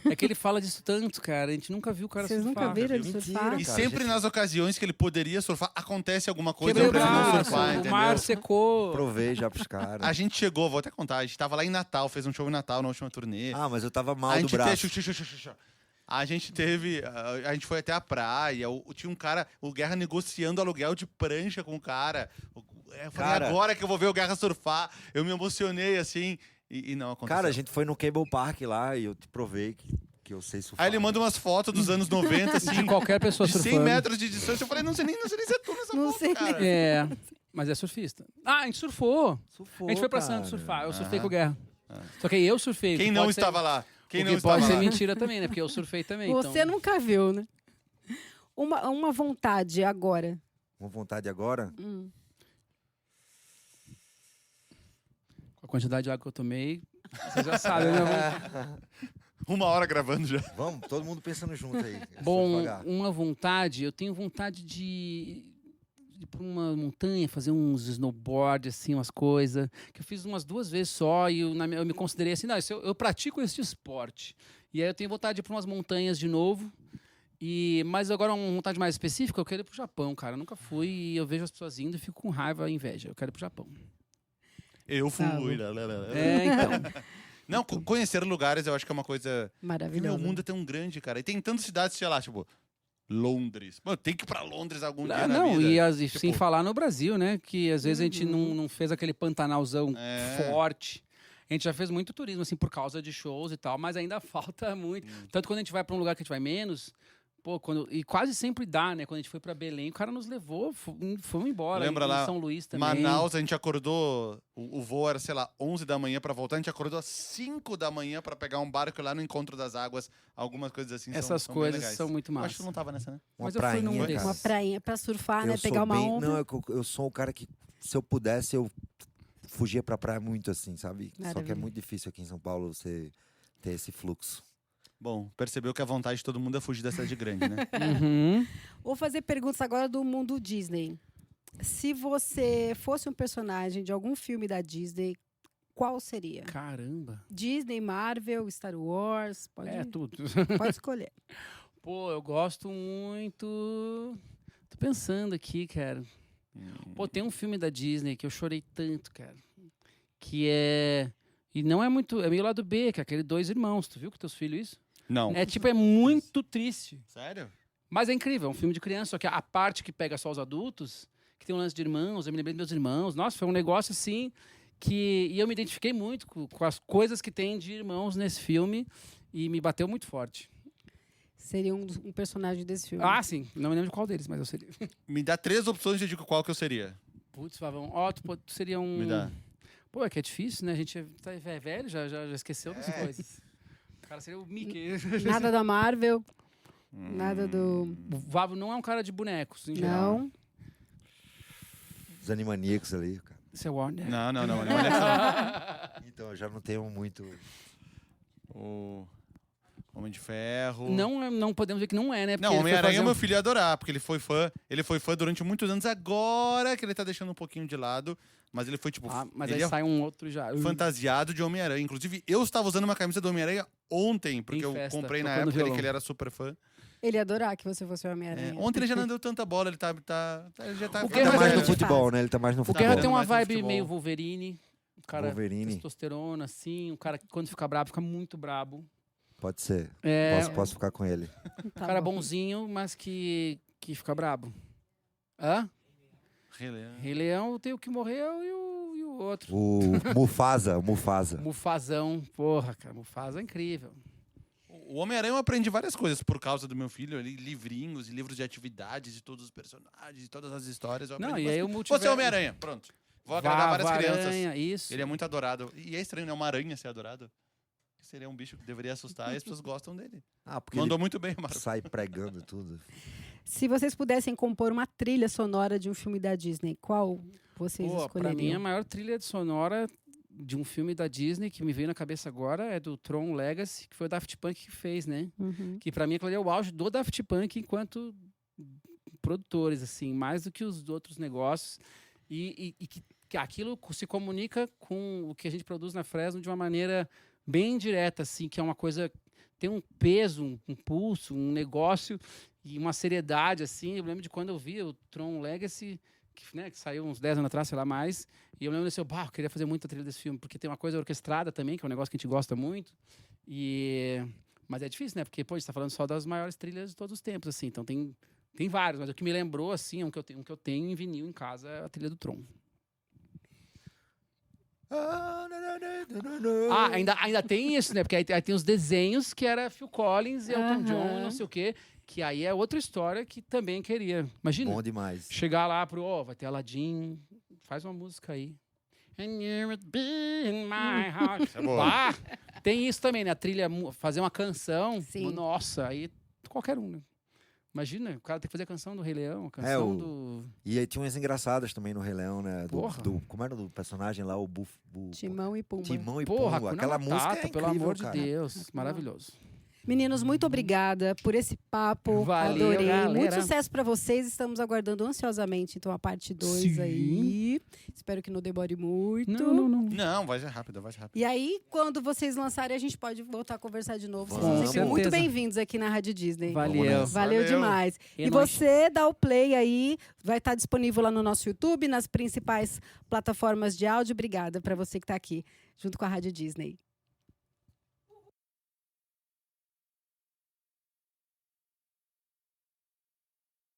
É que ele fala disso tanto, cara. A gente nunca viu o cara Vocês surfar. nunca viram ele Mentira, surfar? E cara, sempre gente- nas ocasiões que ele poderia surfar, acontece alguma coisa Quebrou o pra ele não braço, surfar, o entendeu? mar secou. Provei já pros caras. A gente chegou, vou até contar, a gente tava lá em Natal, fez um show em Natal na última turnê. Mas eu tava mal a do gente braço. A gente teve. A gente foi até a praia. Tinha um cara, o Guerra negociando aluguel de prancha com o cara. Eu falei, Cara. agora que eu vou ver o Guerra surfar. Eu me emocionei assim. E não aconteceu. Cara, a gente foi no Cable Park lá e eu te provei que eu sei surfar. Aí ele manda umas fotos dos anos 90, assim. De qualquer pessoa de 100 surfando. metros de distância. Eu falei, não sei nem se é tu nessa Não foto, sei cara. É, mas é surfista. A gente surfou. Surfou, A gente foi pra cara. Santos surfar. Eu surfei com o Guerra. Só que aí eu surfei. Quem que não pode ser- estava lá? Quem o não que estava pode ser lá? mentira também, né? Porque eu surfei também. Você então... nunca viu, né? Uma vontade agora. Com vontade agora? Com a quantidade de água que eu tomei, você já sabe, né? 1 hora gravando já. Vamos, todo mundo pensando junto aí. É só Bom, devagar. uma vontade, eu tenho vontade de ir pra uma montanha, fazer uns snowboard, assim, umas coisas. Que eu fiz umas 2 vezes só e eu me considerei assim, não, eu pratico esse esporte. E aí eu tenho vontade de ir pra umas montanhas de novo. Mas agora uma vontade mais específica, eu quero ir pro Japão, cara. Eu nunca fui e eu vejo as pessoas indo e fico com raiva e inveja. Eu quero ir pro Japão. Eu fui. Então. Não, conhecer lugares eu acho que é uma coisa. Porque, Maravilhoso. o mundo é tão grande, cara. E tem tantas cidades, sei lá, tipo, Londres. Mano, tem que ir pra Londres algum dia na Não, vida. e Tipo, sem falar no Brasil, né? Que às vezes a gente não fez aquele Pantanalzão forte. A gente já fez muito turismo, assim, por causa de shows e tal, mas ainda falta muito. Tanto quando a gente vai pra um lugar que a gente vai menos, pô, e quase sempre dá, né? Quando a gente foi pra Belém, o cara nos levou, fomos embora. Lembra em lá, São Luís também. Manaus, a gente acordou, o voo era, sei lá, 11 da manhã pra voltar, a gente acordou às 5 da manhã pra pegar um barco lá no Encontro das Águas, algumas coisas assim. Essas são bem coisas legais. são muito Eu acho que massas. tu não tava nessa, né? Uma mas eu fui num prainha, desses. cara. Uma prainha pra surfar, né? Eu sou Pegar uma bem- onda. Não, eu sou o cara que, se eu pudesse, eu fugia pra praia muito assim, sabe? Só que é Maravilha. muito difícil aqui em São Paulo você ter esse fluxo. Bom, percebeu que a vontade de todo mundo é fugir da cidade grande, né? Uhum. Vou fazer perguntas agora do mundo Disney. Se você fosse um personagem de algum filme da Disney, qual seria? Caramba. Disney, Marvel, Star Wars? Pode, É tudo. pode escolher. Pô, eu gosto muito. Tô pensando aqui, cara. Pô, tem um filme da Disney que eu chorei tanto, cara. Que é... E não é muito... É meio lado B, que é aquele Dois Irmãos. Tu viu com teus filhos isso? Não. É muito triste. Sério? Mas é incrível, é um filme de criança. Só que a parte que pega só os adultos, que tem um lance de irmãos, eu me lembrei dos meus irmãos. Nossa, foi um negócio assim que... E eu me identifiquei muito com as coisas que tem de irmãos nesse filme. E me bateu muito forte. Seria um personagem desse filme. Ah, sim. Não me lembro de qual deles, mas eu seria. Me dá 3 opções e eu digo qual que eu seria. Putz, Flavão. Ó, tu seria um... Me dá. Pô, é que é difícil, né? A gente é velho, já esqueceu das coisas. O cara seria o Mickey. Nada da Marvel. Nada do... O Vavo não é um cara de bonecos, em geral. Não. Os Animaniacs ali, cara. Isso é Warner. Não. Então, eu já não tenho muito... O Homem de Ferro. Não podemos dizer que não é, né? Porque Não, ele foi Homem-Aranha fazer meu filho ia adorar, porque ele foi fã durante muitos anos, agora que ele tá deixando um pouquinho de lado, mas ele foi tipo, mas ele aí é sai um outro já. fantasiado de Homem-Aranha. Inclusive, eu estava usando uma camisa do Homem-Aranha ontem, porque Em eu festa, comprei na tocando época violão. que ele era super fã. Ele ia adorar que você fosse o Homem-Aranha. Ontem ele já não deu tanta bola, ele já tá... O Ele tá Mas mais é no de futebol, né? Ele tá mais no O futebol. Guerra tem uma mais no vibe futebol. meio Wolverine. Um cara Wolverine. testosterona, assim. Um cara que quando fica brabo, fica muito brabo. Pode ser. É, Posso ficar com ele. Tá um cara bom. bonzinho, mas que fica brabo. Hã? Rei Leão tem o que morreu e o outro. O Mufasa. Mufazão. Porra, cara. Mufasa é incrível. O Homem-Aranha eu aprendi várias coisas por causa do meu filho, ali, livrinhos e livros de atividades de todos os personagens, de todas as histórias. Eu Não, aprendi e aí o bastante. multiverso... Você é Homem-Aranha, pronto. Vou agradar várias crianças. Aranha, isso. Ele é muito adorado. E é estranho, né? Uma aranha ser adorado. Seria um bicho que deveria assustar e as pessoas gostam dele. Porque Mandou ele muito bem, Marco. sai pregando tudo. Se vocês pudessem compor uma trilha sonora de um filme da Disney, qual vocês Pô, pra escolheriam? mim, a maior trilha sonora de um filme da Disney que me veio na cabeça agora é do Tron Legacy, que foi o Daft Punk que fez, né? Uhum. Que pra mim aquilo ali é o auge do Daft Punk enquanto produtores, assim, mais do que os outros negócios. E que aquilo se comunica com o que a gente produz na Fresno de uma maneira bem direta, assim, que é uma coisa... Tem um peso, um pulso, um negócio e uma seriedade, assim. Eu lembro de quando eu vi o Tron Legacy, que saiu uns 10 anos atrás, sei lá mais, e eu lembro desse, eu queria fazer muito a trilha desse filme, porque tem uma coisa orquestrada também, que é um negócio que a gente gosta muito. Mas é difícil, né? Porque, pô, a gente tá falando só das maiores trilhas de todos os tempos, assim. Então tem vários, mas o que me lembrou, assim, um que eu tenho em vinil em casa é a trilha do Tron. Ainda tem isso, né? Porque aí tem os desenhos que era Phil Collins e Elton John e não sei o quê. Que aí é outra história que também queria. Imagina, Bom demais. chegar lá vai ter Aladdin, faz uma música aí. And you would be in my heart. É boa. Tem isso também, né? A trilha, fazer uma canção. Sim. Nossa, aí qualquer um, né? Imagina, o cara tem que fazer a canção do Rei Leão, a canção do... E aí tinha umas engraçadas também no Rei Leão, né? Porra. Como era do personagem lá, o Timão e Pumba. Timão e Porra, Pumba. Hakuna Aquela música Matata, é pelo incrível, amor cara. de Deus. Maravilhoso. Meninos, muito obrigada por esse papo. Valeu, Adorei. galera. Muito sucesso pra vocês. Estamos aguardando ansiosamente, então, a parte 2 aí. Espero que não demore muito. Não. Não, vai ser rápido, vai ser rápido. E aí, quando vocês lançarem, a gente pode voltar a conversar de novo. Vocês Vamos. são sempre Com muito certeza. bem-vindos aqui na Rádio Disney. Valeu. nessa. Valeu Valeu. demais. E E nós- você dá o play aí, vai estar disponível lá no nosso YouTube, nas principais plataformas de áudio. Obrigada para você que está aqui, junto com a Rádio Disney.